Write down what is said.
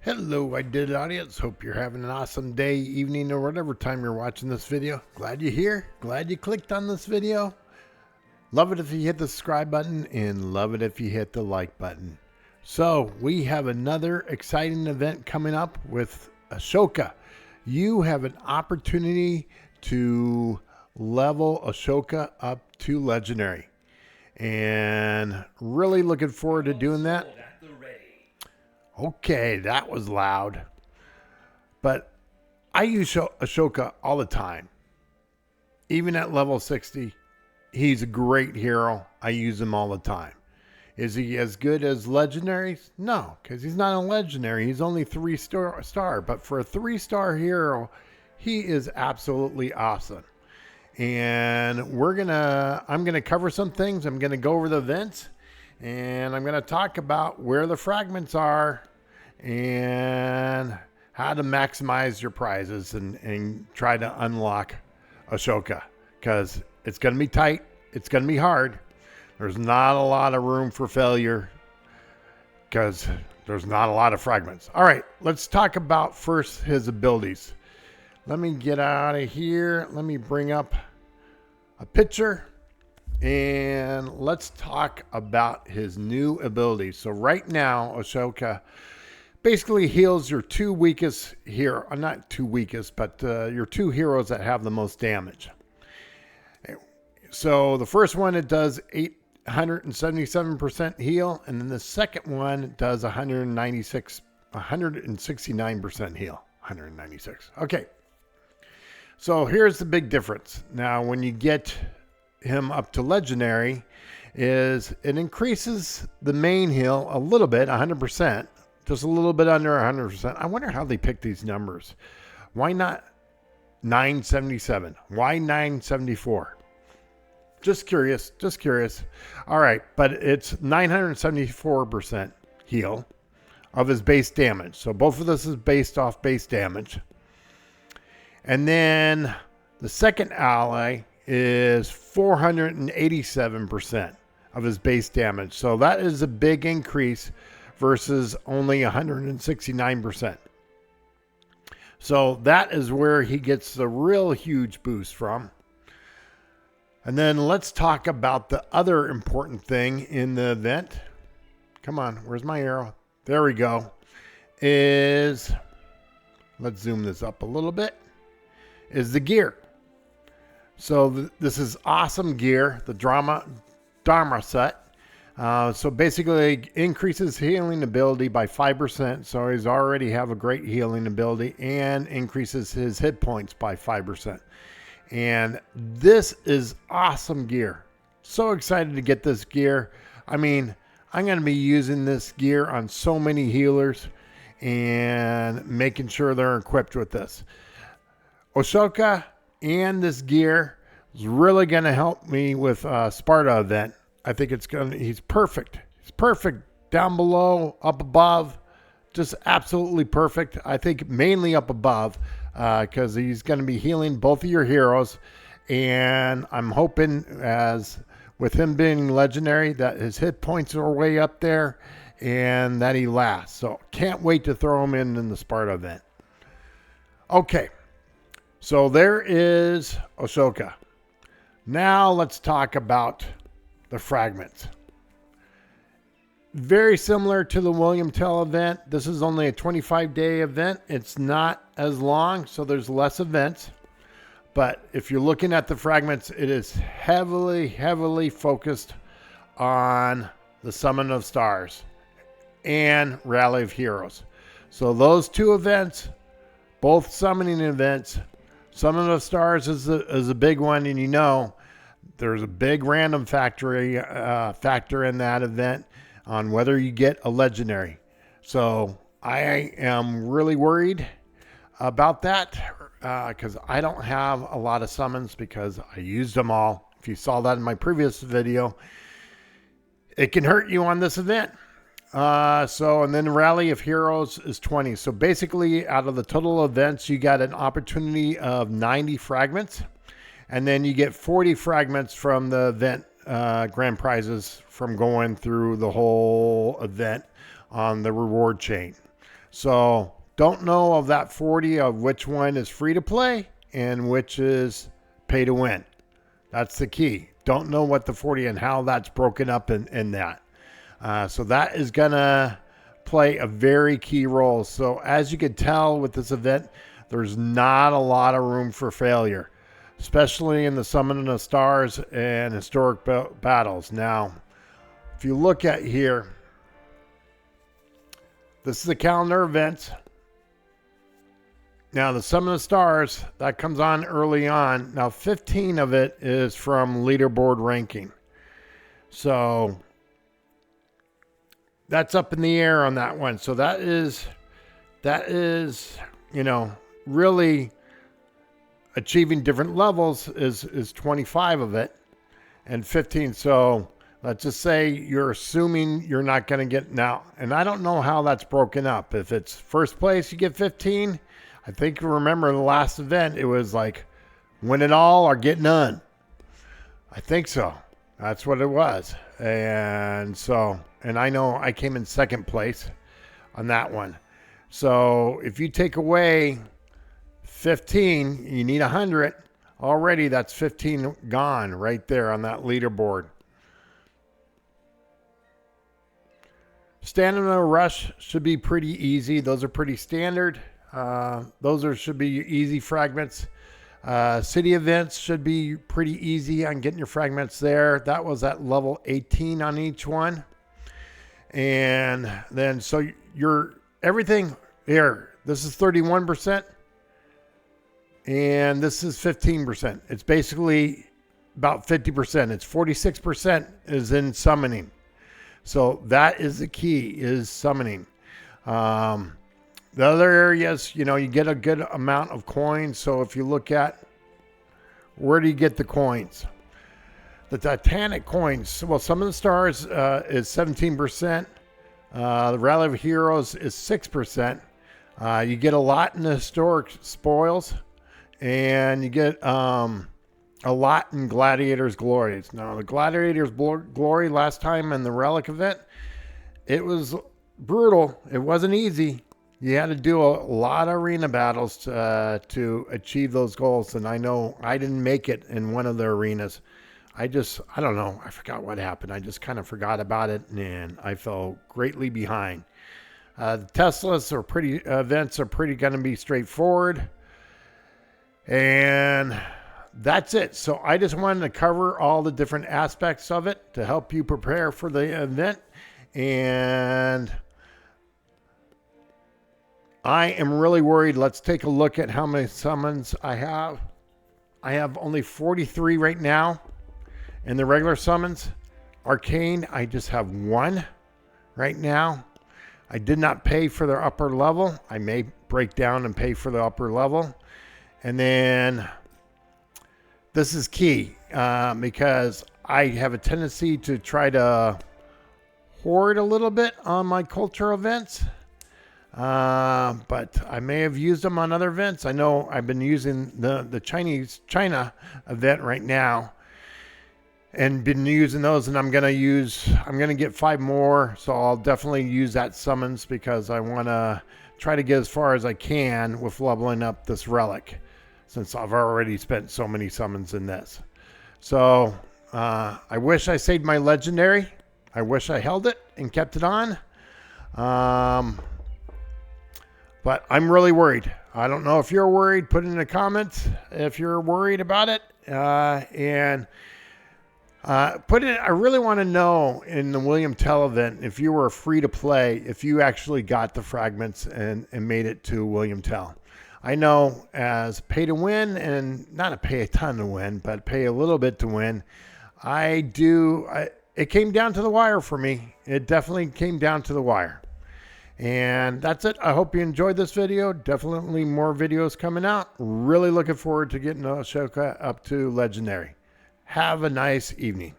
Hello, I did audience. Hope you're having an awesome day, evening, or whatever time you're watching this video. Glad you're here. Glad you clicked on this video. Love it if you hit the subscribe button and love it if you hit the like button. So we have another exciting event coming up with Ashoka. You have an opportunity to level Ashoka up to Legendary. And really looking forward to doing that. Okay, that was loud. But I use Ashoka all the time. Even at level 60, he's a great hero. I use him all the time. Is he as good as legendaries? No, because he's not a legendary. He's only 3-star. But for a 3-star hero, he is absolutely awesome. And I'm gonna cover some things. I'm gonna go over the events, and I'm gonna talk about where the fragments are and how to maximize your prizes and try to unlock Ashoka, because it's going to be tight. It's going to be hard. There's not a lot of room for failure because there's not a lot of fragments. All right, let's talk about first his abilities. Let me get out of here. Let me bring up a picture and let's talk about his new abilities. So right now, Ashoka basically heals your two weakest hero, not two weakest, but your two heroes that have the most damage. So the first one, it does 177% heal, and then the second one does 169% heal. 196. Okay. So here's the big difference. Now, when you get him up to Legendary, is it increases the main heal a little bit, 100%. Just a little bit under 100%. I wonder how they pick these numbers. Why not 977? Why 974? Just curious. Just curious. All right, but it's 974% heal of his base damage. So both of this is based off base damage. And then the second ally is 487% of his base damage. So that is a big increase versus only 169%. So that is where he gets the real huge boost from. And then let's talk about the other important thing in the event. Come on, where's my arrow? There we go. Let's zoom this up a little bit, is the gear. So this is awesome gear, the Dharma set. So basically it increases healing ability by 5%. So he's already have a great healing ability, and increases his hit points by 5%. And this is awesome gear. So excited to get this gear. I mean, I'm going to be using this gear on so many healers and making sure they're equipped with this. Ashoka and this gear is really going to help me with Sparta event. I think he's perfect. He's perfect down below, up above, just absolutely perfect. I think mainly up above because he's going to be healing both of your heroes. And I'm hoping, as with him being legendary, that his hit points are way up there and that he lasts. So can't wait to throw him in the Sparta event. Okay, so there is Ashoka. Now let's talk about the fragments. Very similar to the William Tell event. This is only a 25-day event. It's not as long, so there's less events. But if you're looking at the fragments, it is heavily focused on the Summon of Stars and Rally of Heroes. So those two events, both summoning events. Summon of Stars is a big one, and you know there's a big random factor in that event on whether you get a legendary. So I am really worried about that because I don't have a lot of summons because I used them all. If you saw that in my previous video, it can hurt you on this event. And then Rally of Heroes is 20. So basically, out of the total events, you got an opportunity of 90 fragments. And then you get 40 fragments from the event grand prizes from going through the whole event on the reward chain. So don't know of that 40 of which one is free to play and which is pay to win. That's the key. Don't know what the 40 and how that's broken up in that. So that is going to play a very key role. So as you can tell with this event, there's not a lot of room for failure, especially in the Summon of Stars and historic battles. Now, if you look at here, this is a calendar event. Now, the Summon of Stars, that comes on early on. Now, 15 of it is from leaderboard ranking. So that's up in the air on that one. So that is, you know, really achieving different levels is 25 of it and 15. So let's just say you're assuming you're not going to get now. And I don't know how that's broken up. If it's first place, you get 15. I think, remember the last event, it was like win it all or get none. I think so. That's what it was. And so, and I know I came in second place on that one. So if you take away 15, you need 100. Already that's 15 gone right there on that leaderboard. Stamina rush should be pretty easy. Those are pretty standard. Should be easy fragments. City events should be pretty easy on getting your fragments there. That was at level 18 on each one. And then, so your everything here, this is 31% and this is 15%. It's basically about 50%. It's 46% is in summoning. So that is the key, is summoning. The other areas, you know, you get a good amount of coins. So if you look at where do you get the coins? The Titanic coins. Well, some of the stars is 17%. The Rally of Heroes is 6%. You get a lot in the historic spoils, and you get a lot in Gladiators Glories. Now, the Gladiators Glory last time in the Relic event, it was brutal. It wasn't easy. You had to do a lot of arena battles to achieve those goals. And I know I didn't make it in one of the arenas. I don't know. I forgot what happened. I just kind of forgot about it, and I fell greatly behind. The Teslas are events are pretty going to be straightforward. And that's it. So I just wanted to cover all the different aspects of it to help you prepare for the event. And I am really worried. Let's take a look at how many summons I have. I have only 43 right now in the regular summons. Arcane, I just have 1 right now. I did not pay for their upper level. I may break down and pay for the upper level. And then this is key because I have a tendency to try to hoard a little bit on my culture events. But I may have used them on other events. I know I've been using the China event right now and been using those, and I'm going to get 5 more. So I'll definitely use that summons because I want to try to get as far as I can with leveling up this relic, since I've already spent so many summons in this. So, I wish I saved my legendary. I wish I held it and kept it on. But I'm really worried. I don't know if you're worried. Put in the comments if you're worried about it. I really want to know in the William Tell event, if you were free to play, if you actually got the fragments and made it to William Tell. I know as pay to win, and not a pay a ton to win, but pay a little bit to win. It came down to the wire for me. It definitely came down to the wire. And that's it. I hope you enjoyed this video. Definitely more videos coming out. Really looking forward to getting Ashoka up to Legendary. Have a nice evening.